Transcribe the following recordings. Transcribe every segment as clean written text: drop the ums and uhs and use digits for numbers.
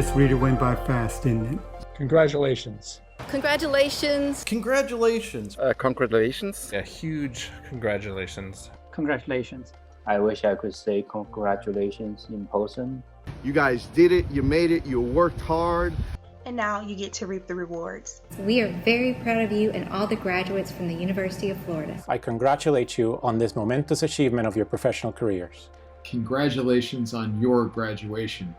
this reader went by fast, didn't it? Congratulations. Congratulations. Congratulations. Congratulations. A huge congratulations. Congratulations. I wish I could say congratulations in person. You guys did it. You made it. You worked hard. And now you get to reap the rewards. We are very proud of you and all the graduates from the University of Florida. I congratulate you on this momentous achievement of your professional careers. Congratulations on your graduation.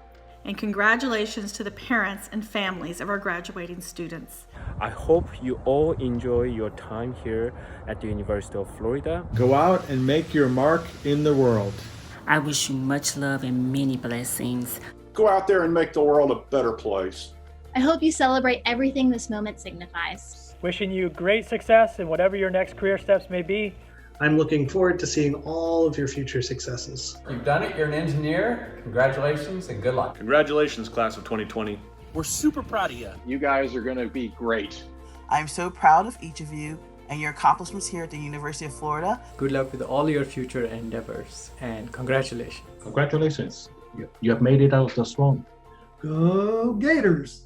And congratulations to the parents and families of our graduating students. I hope you all enjoy your time here at the University of Florida. Go out and make your mark in the world. I wish you much love and many blessings. Go out there and make the world a better place. I hope you celebrate everything this moment signifies. Wishing you great success in whatever your next career steps may be. I'm looking forward to seeing all of your future successes. You've done it, you're an engineer. Congratulations and good luck. Congratulations, class of 2020. We're super proud of you. You guys are going to be great. I'm so proud of each of you and your accomplishments here at the University of Florida. Good luck with all your future endeavors and congratulations. Congratulations. You have made it out of the swamp. Go Gators!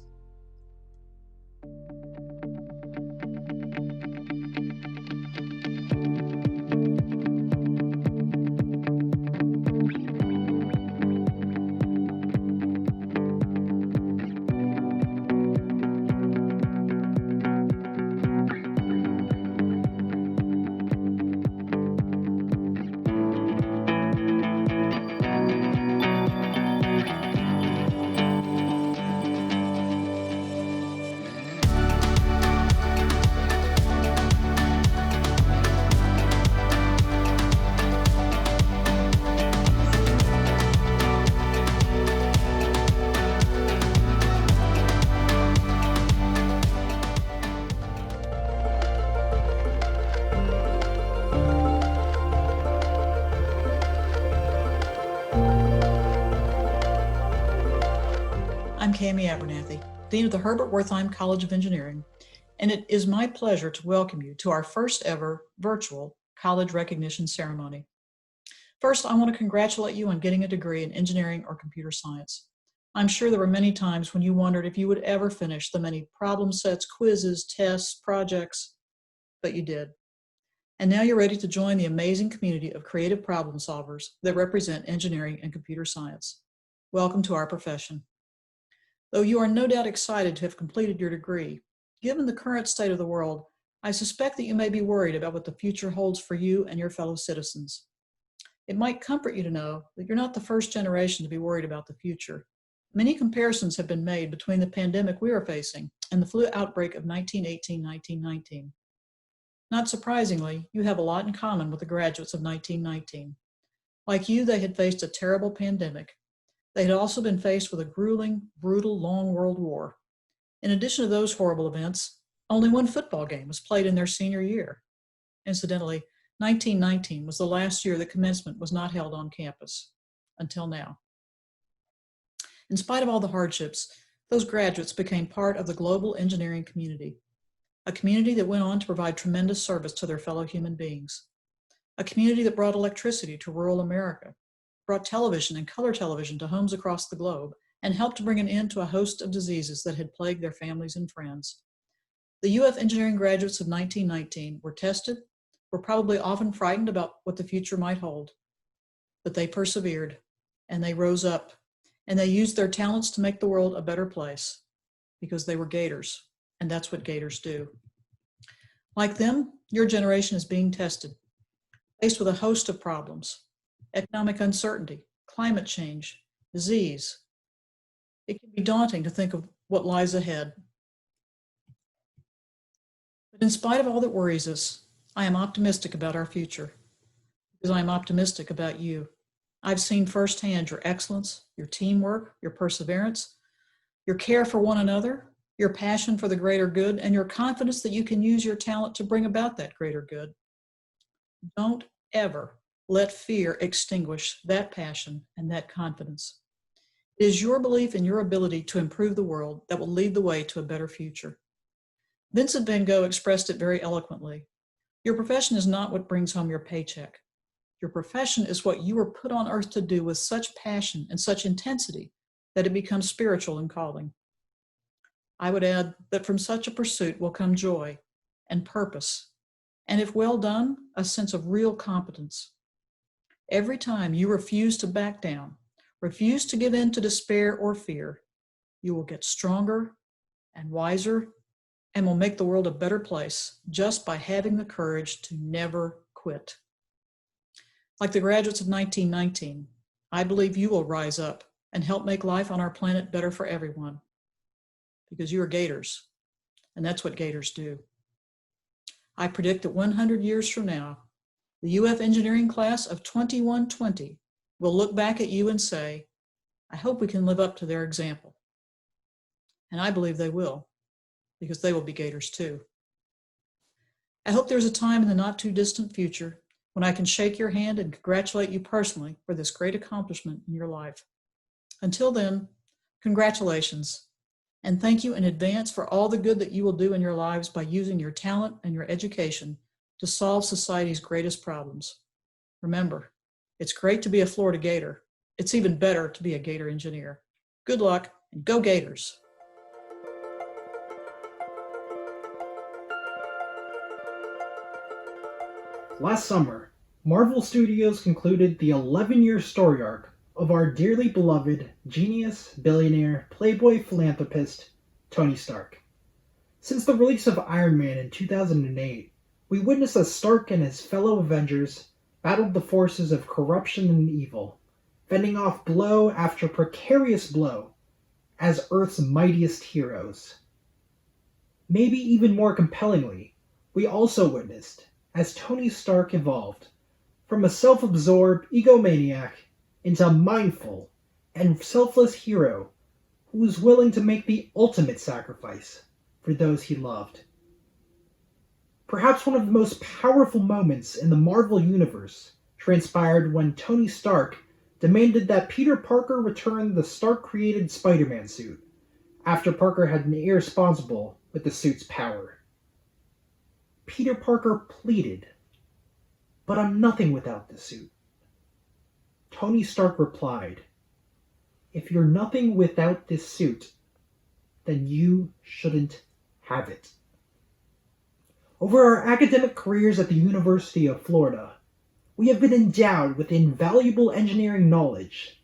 I'm Cami Abernathy, Dean of the Herbert Wertheim College of Engineering, and it is my pleasure to welcome you to our first ever virtual college recognition ceremony. First, I want to congratulate you on getting a degree in engineering or computer science. I'm sure there were many times when you wondered if you would ever finish the many problem sets, quizzes, tests, projects, but you did. And now you're ready to join the amazing community of creative problem solvers that represent engineering and computer science. Welcome to our profession. Though you are no doubt excited to have completed your degree, given the current state of the world, I suspect that you may be worried about what the future holds for you and your fellow citizens. It might comfort you to know that you're not the first generation to be worried about the future. Many comparisons have been made between the pandemic we are facing and the flu outbreak of 1918-1919. Not surprisingly, you have a lot in common with the graduates of 1919. Like you, they had faced a terrible pandemic. They had also been faced with a grueling, brutal, long World War. In addition to those horrible events, only one football game was played in their senior year. Incidentally, 1919 was the last year that commencement was not held on campus, until now. In spite of all the hardships, those graduates became part of the global engineering community, a community that went on to provide tremendous service to their fellow human beings, a community that brought electricity to rural America, brought television and color television to homes across the globe, and helped to bring an end to a host of diseases that had plagued their families and friends. The UF engineering graduates of 1919 were tested, were probably often frightened about what the future might hold, but they persevered, and they rose up, and they used their talents to make the world a better place, because they were Gators, and that's what Gators do. Like them, your generation is being tested, faced with a host of problems. Economic uncertainty, climate change, disease. It can be daunting to think of what lies ahead. But in spite of all that worries us, I am optimistic about our future, because I am optimistic about you. I've seen firsthand your excellence, your teamwork, your perseverance, your care for one another, your passion for the greater good, and your confidence that you can use your talent to bring about that greater good. Don't ever let fear extinguish that passion and that confidence. It is your belief in your ability to improve the world that will lead the way to a better future. Vincent van Gogh expressed it very eloquently. Your profession is not what brings home your paycheck. Your profession is what you were put on earth to do with such passion and such intensity that it becomes spiritual in calling. I would add that from such a pursuit will come joy and purpose, and if well done, a sense of real competence. Every time you refuse to back down, refuse to give in to despair or fear, you will get stronger and wiser and will make the world a better place just by having the courage to never quit. Like the graduates of 1919, I believe you will rise up and help make life on our planet better for everyone, because you are Gators, and that's what Gators do. I predict that 100 years from now, the UF engineering class of 2120 will look back at you and say, I hope we can live up to their example. And I believe they will, because they will be Gators too. I hope there's a time in the not too distant future when I can shake your hand and congratulate you personally for this great accomplishment in your life. Until then, congratulations, and thank you in advance for all the good that you will do in your lives by using your talent and your education to solve society's greatest problems. Remember, it's great to be a Florida Gator. It's even better to be a Gator engineer. Good luck, and go Gators! Last summer, Marvel Studios concluded the 11-year story arc of our dearly beloved genius, billionaire, playboy philanthropist, Tony Stark. Since the release of Iron Man in 2008, we witnessed as Stark and his fellow Avengers battled the forces of corruption and evil, fending off blow after precarious blow as Earth's mightiest heroes. Maybe even more compellingly, we also witnessed as Tony Stark evolved from a self-absorbed egomaniac into a mindful and selfless hero who was willing to make the ultimate sacrifice for those he loved. Perhaps one of the most powerful moments in the Marvel Universe transpired when Tony Stark demanded that Peter Parker return the Stark-created Spider-Man suit after Parker had been irresponsible with the suit's power. Peter Parker pleaded, "But I'm nothing without the suit." Tony Stark replied, "If you're nothing without this suit, then you shouldn't have it." Over our academic careers at the University of Florida, we have been endowed with invaluable engineering knowledge.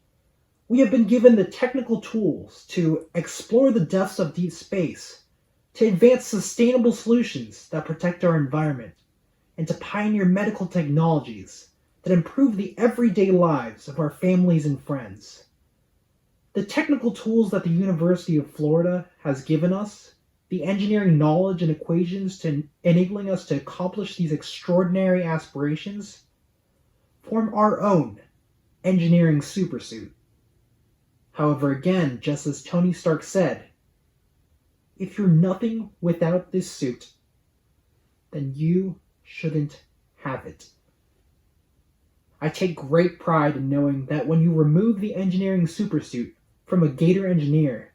We have been given the technical tools to explore the depths of deep space, to advance sustainable solutions that protect our environment, and to pioneer medical technologies that improve the everyday lives of our families and friends. The technical tools that the University of Florida has given us, the engineering knowledge and equations to enabling us to accomplish these extraordinary aspirations, form our own engineering supersuit. However, again, just as Tony Stark said, if you're nothing without this suit, then you shouldn't have it. I take great pride in knowing that when you remove the engineering supersuit from a Gator engineer,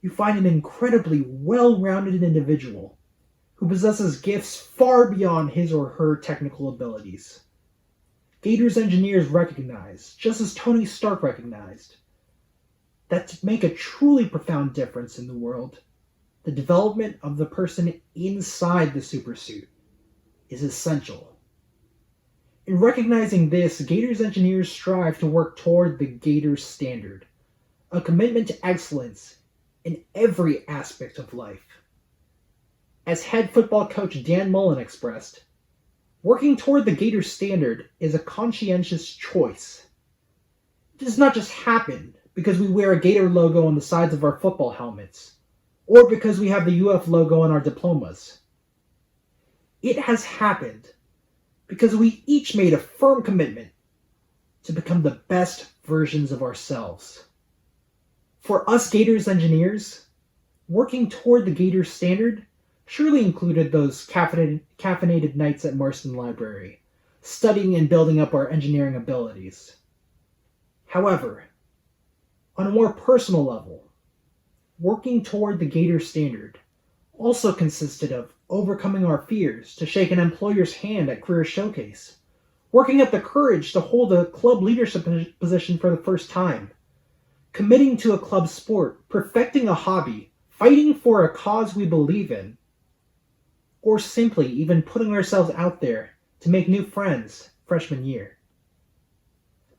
you find an incredibly well-rounded individual who possesses gifts far beyond his or her technical abilities. Gator's engineers recognize, just as Tony Stark recognized, that to make a truly profound difference in the world, the development of the person inside the supersuit is essential. In recognizing this, Gator's engineers strive to work toward the Gator standard, a commitment to excellence in every aspect of life. As head football coach Dan Mullen expressed, working toward the Gator standard is a conscientious choice. It does not just happen because we wear a Gator logo on the sides of our football helmets, or because we have the UF logo on our diplomas. It has happened because we each made a firm commitment to become the best versions of ourselves. For us Gators engineers, working toward the Gator standard surely included those caffeinated nights at Marston Library, studying and building up our engineering abilities. However, on a more personal level, working toward the Gator standard also consisted of overcoming our fears to shake an employer's hand at Career Showcase, working up the courage to hold a club leadership position for the first time, committing to a club sport, perfecting a hobby, fighting for a cause we believe in, or simply even putting ourselves out there to make new friends freshman year.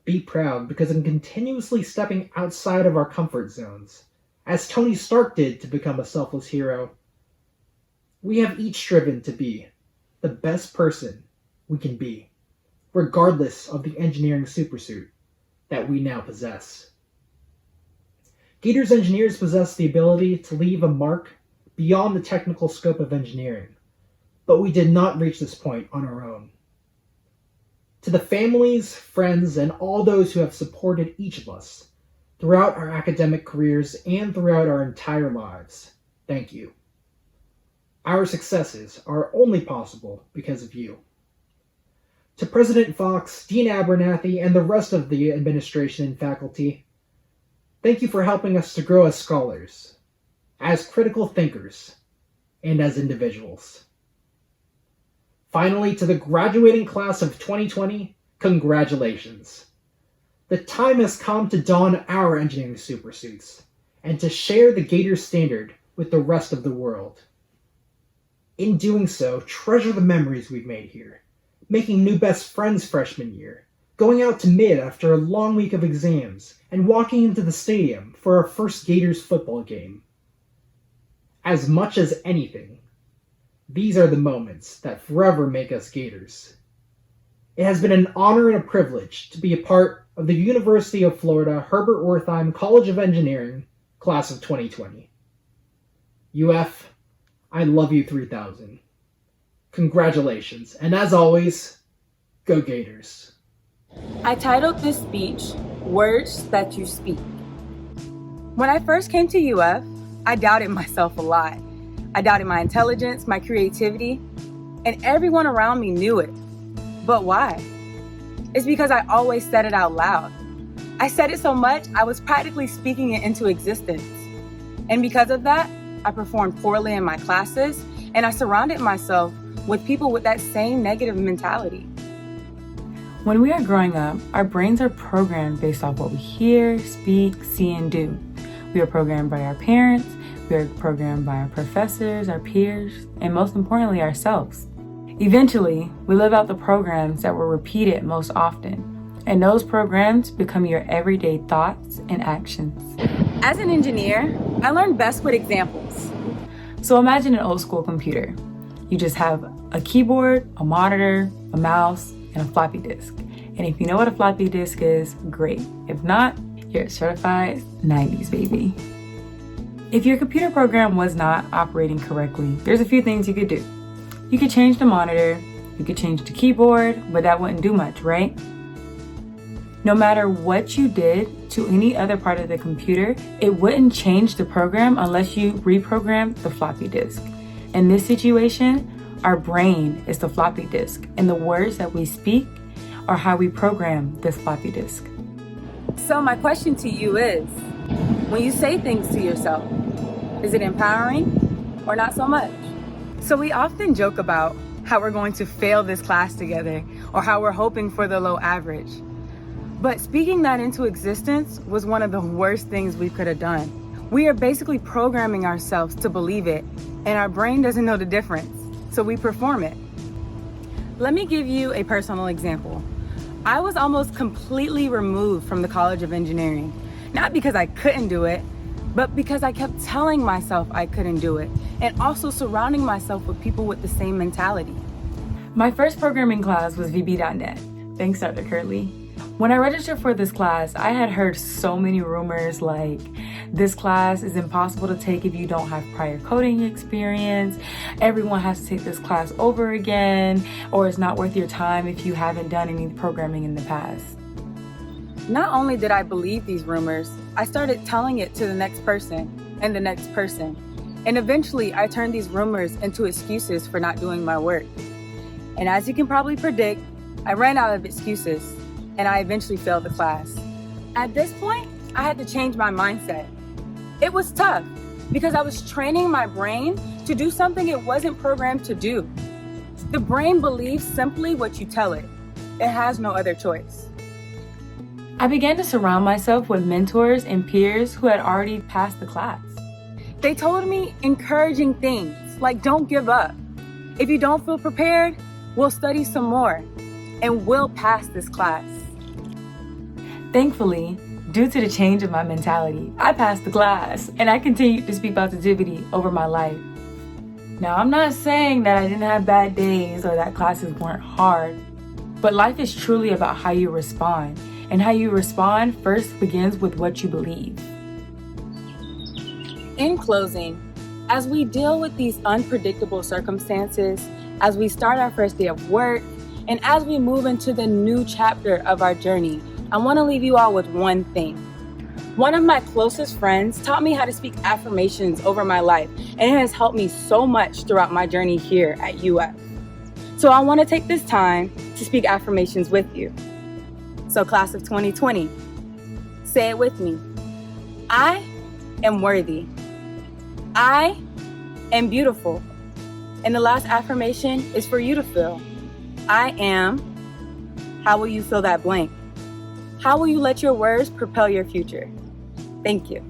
Be proud because in continuously stepping outside of our comfort zones, as Tony Stark did to become a selfless hero, we have each striven to be the best person we can be, regardless of the engineering supersuit that we now possess. Gators engineers possess the ability to leave a mark beyond the technical scope of engineering, but we did not reach this point on our own. To the families, friends, and all those who have supported each of us throughout our academic careers and throughout our entire lives, thank you. Our successes are only possible because of you. To President Fox, Dean Abernathy, and the rest of the administration and faculty, thank you for helping us to grow as scholars, as critical thinkers, and as individuals. Finally, to the graduating class of 2020, congratulations. The time has come to don our engineering supersuits and to share the Gator standard with the rest of the world. In doing so, treasure the memories we've made here, making new best friends freshman year, going out to mid after a long week of exams, and walking into the stadium for our first Gators football game. As much as anything, these are the moments that forever make us Gators. It has been an honor and a privilege to be a part of the University of Florida Herbert Wertheim College of Engineering class of 2020. UF, I love you 3000. Congratulations, and as always, go Gators. I titled this speech, Words That You Speak. When I first came to UF, I doubted myself a lot. I doubted my intelligence, my creativity, and everyone around me knew it. But why? It's because I always said it out loud. I said it so much, I was practically speaking it into existence. And because of that, I performed poorly in my classes, and I surrounded myself with people with that same negative mentality. When we are growing up, our brains are programmed based off what we hear, speak, see, and do. We are programmed by our parents, we are programmed by our professors, our peers, and most importantly, ourselves. Eventually, we live out the programs that were repeated most often, and those programs become your everyday thoughts and actions. As an engineer, I learn best with examples. So imagine an old school computer. You just have a keyboard, a monitor, a mouse, and a floppy disk. And if you know what a floppy disk is, great. If not, you're a certified 90s baby. If your computer program was not operating correctly, there's a few things you could do. You could change the monitor, you could change the keyboard, but that wouldn't do much, right? No matter what you did to any other part of the computer, it wouldn't change the program unless you reprogrammed the floppy disk. In this situation, our brain is the floppy disk, and the words that we speak are how we program this floppy disk. So my question to you is, when you say things to yourself, is it empowering or not so much? So we often joke about how we're going to fail this class together or how we're hoping for the low average. But speaking that into existence was one of the worst things we could have done. We are basically programming ourselves to believe it, and our brain doesn't know the difference, so we perform it. Let me give you a personal example. I was almost completely removed from the College of Engineering, not because I couldn't do it, but because I kept telling myself I couldn't do it, and also surrounding myself with people with the same mentality. My first programming class was VB.NET. Thanks, Dr. Curley. When I registered for this class, I had heard so many rumors like, this class is impossible to take if you don't have prior coding experience, everyone has to take this class over again, or it's not worth your time if you haven't done any programming in the past. Not only did I believe these rumors, I started telling it to the next person and the next person. And eventually I turned these rumors into excuses for not doing my work. And as you can probably predict, I ran out of excuses and I eventually failed the class. At this point, I had to change my mindset. It was tough because I was training my brain to do something it wasn't programmed to do. The brain believes simply what you tell it. It has no other choice. I began to surround myself with mentors and peers who had already passed the class. They told me encouraging things like don't give up. If you don't feel prepared, we'll study some more and we'll pass this class. Thankfully, due to the change of my mentality, I passed the class and I continued to speak positivity over my life. Now, I'm not saying that I didn't have bad days or that classes weren't hard, but life is truly about how you respond, and how you respond first begins with what you believe. In closing, as we deal with these unpredictable circumstances, as we start our first day of work, and as we move into the new chapter of our journey, I want to leave you all with one thing. One of my closest friends taught me how to speak affirmations over my life, and it has helped me so much throughout my journey here at UF. So I want to take this time to speak affirmations with you. So class of 2020, say it with me. I am worthy. I am beautiful. And the last affirmation is for you to fill. I am. How will you fill that blank? How will you let your words propel your future? Thank you.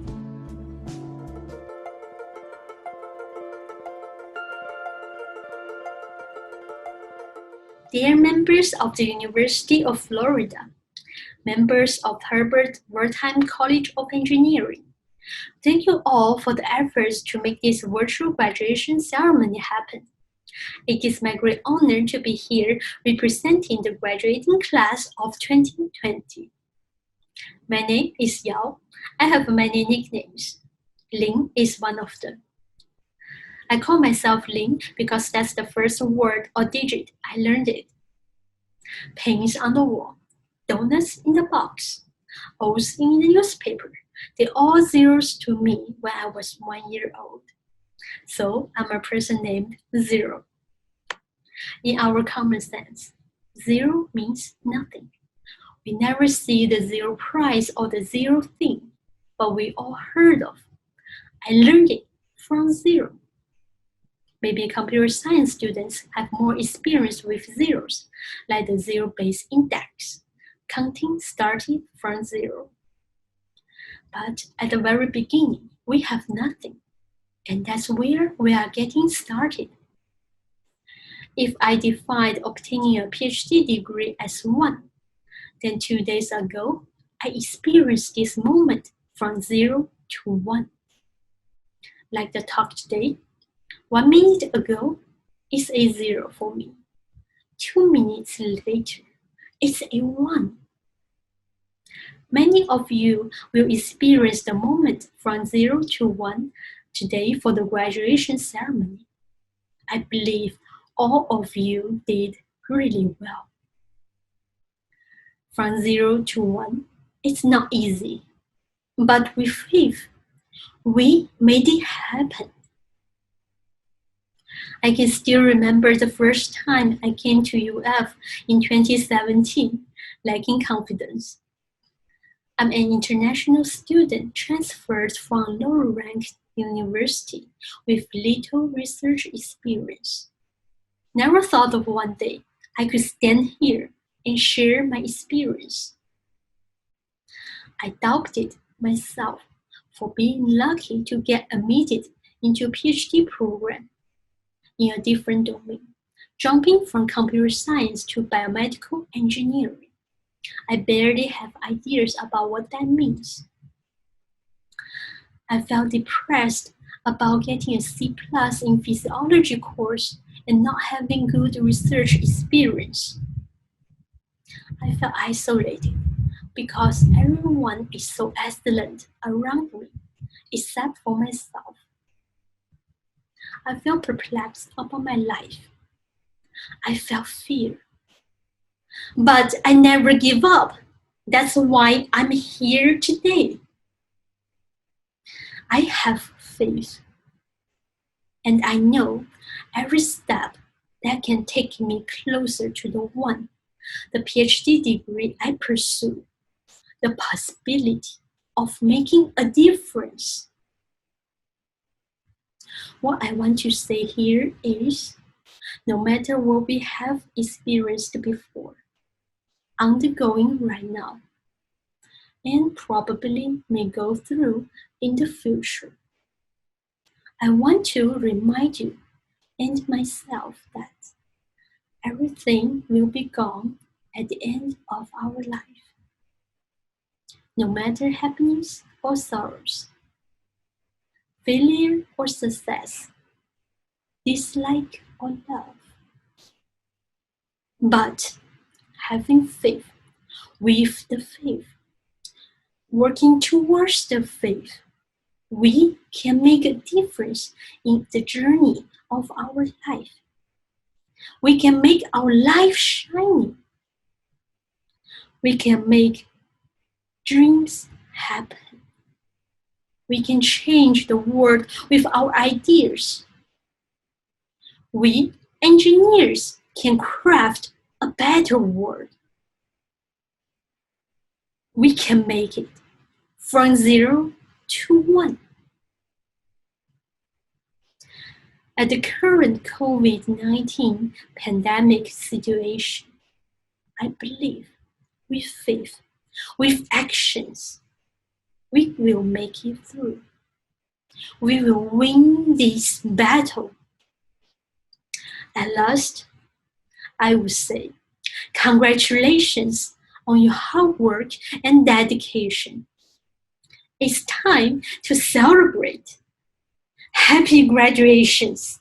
Dear members of the University of Florida, members of Herbert Wertheim College of Engineering, thank you all for the efforts to make this virtual graduation ceremony happen. It is my great honor to be here representing the graduating class of 2020. My name is Yao. I have many nicknames. Ling is one of them. I call myself Ling because that's the first word or digit I learned it. Paints on the wall, donuts in the box, O's in the newspaper. They're all zeros to me when I was 1 year old. So I'm a person named Zero. In our common sense, zero means nothing. We never see the zero prize or the zero thing, but we all heard of. I learned it from zero. Maybe computer science students have more experience with zeros, like the zero-based index, counting starting from zero. But at the very beginning, we have nothing, and that's where we are getting started. If I defined obtaining a PhD degree as 1, then 2 days ago, I experienced this moment from 0 to 1. Like the talk today, 1 minute ago, it's a 0 for me. 2 minutes later, it's a 1. Many of you will experience the moment from 0 to 1 today for the graduation ceremony. I believe all of you did really well. From 0 to 1, it's not easy, but with faith, we made it happen. I can still remember the first time I came to UF in 2017, lacking confidence. I'm an international student transferred from a lower-ranked university with little research experience. Never thought of one day I could stand here and share my experience. I doubted myself for being lucky to get admitted into a PhD program in a different domain, jumping from computer science to biomedical engineering. I barely have ideas about what that means. I felt depressed about getting a C+ in physiology course and not having good research experience. I felt isolated because everyone is so excellent around me, except for myself. I felt perplexed about my life. I felt fear. But I never give up. That's why I'm here today. I have faith. And I know every step that can take me closer to the one, the PhD degree I pursue, the possibility of making a difference. What I want to say here is, no matter what we have experienced before, undergoing right now, and probably may go through in the future. I want to remind you and myself that everything will be gone at the end of our life, no matter happiness or sorrows, failure or success, dislike or love. But having faith, with the faith, working towards the faith, we can make a difference in the journey of our life. We can make our life shining. We can make dreams happen. We can change the world with our ideas. We, engineers, can craft a better world. We can make it from 0 to 1. At the current COVID-19 pandemic situation, I believe with faith, with actions, we will make it through. We will win this battle. At last, I would say, congratulations on your hard work and dedication. It's time to celebrate. Happy graduations!